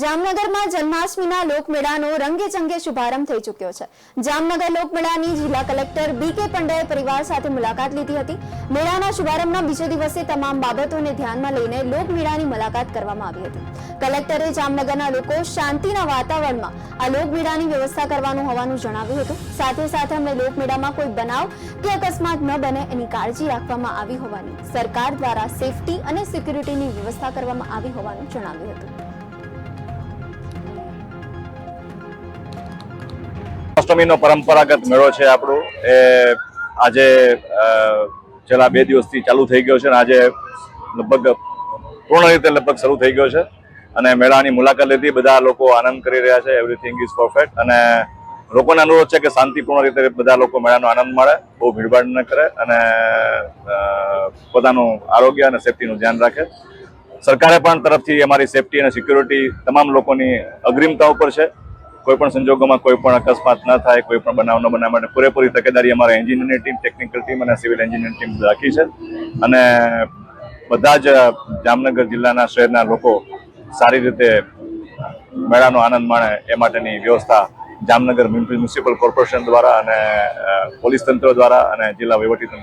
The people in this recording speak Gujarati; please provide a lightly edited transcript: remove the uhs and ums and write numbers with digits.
જામનગરમાં જન્માષ્ટમીના લોકમેળાનો રંગેચંગે શુભારંભ થઈ ચૂક્યો છે। જામનગર લોકમેળાની જિલ્લા કલેક્ટર બી.કે. પંડ્યાએ પરિવાર સાથે મુલાકાત લીધી હતી। મેળાના શુભારંભના બીજા દિવસે તમામ બાબતોને ધ્યાનમાં લઈને લોકમેળાની મુલાકાત કરવામાં આવી હતી। કલેક્ટરે જામનગરના લોકો શાંતિના વાતાવરણમાં આ લોકમેળાની વ્યવસ્થા કરવાનું હોવાનું જણાવ્યું હતું। સાથે સાથે અમને લોકમેળામાં કોઈ બનાવ કે અકસ્માત ન બને એની કાળજી રાખવામાં આવી હોવાની સરકાર દ્વારા સેફટી અને સિક્યુરિટીની વ્યવસ્થા કરવામાં આવી હોવાનું જણાવ્યું હતું। અષ્ટમીનો પરંપરાગત મેળો છે આપણો એ આજે છેલ્લા 2 દિવસથી ચાલુ થઈ ગયો છે અને આજે લગભગ પૂર્ણ રીતે શરૂ થઈ ગયો છે અને મેળાની મુલાકાત લીધી બધા લોકો આનંદ કરી રહ્યા છે। એવરીથિંગ ઇઝ પરફેક્ટ અને લોકોને અનુરોધ છે કે શાંતિપૂર્ણ રીતે બધા લોકો મેળાનો આનંદ માણે, બહુ ભીડભાડ ન કરે અને પોતાનું આરોગ્ય અને સેફટીનું ધ્યાન રાખે। સરકારે પણ તરફથી અમારી સેફટી અને સિક્યુરિટી તમામ લોકોની અગ્રિમતા ઉપર છે। કોઈ પણ સંજોગોમાં કોઈ પણ અકસ્માત ન થાય, કોઈ પણ બનાવ ન બનવા માટે પૂરેપૂરી તકેદારી અમારા એન્જિનિયરની ટીમ, ટેકનિકલ ટીમ અને સિવિલ એન્જિનિયરની ટીમ રાખી છે અને બધા જ જામનગર જિલ્લાના શહેરના લોકો સારી રીતે મેળાનો આનંદ માણે એ માટેની વ્યવસ્થા જામનગર મ્યુનિસિપલ કોર્પોરેશન દ્વારા અને પોલીસ તંત્ર દ્વારા અને જિલ્લા વહીવટી તંત્ર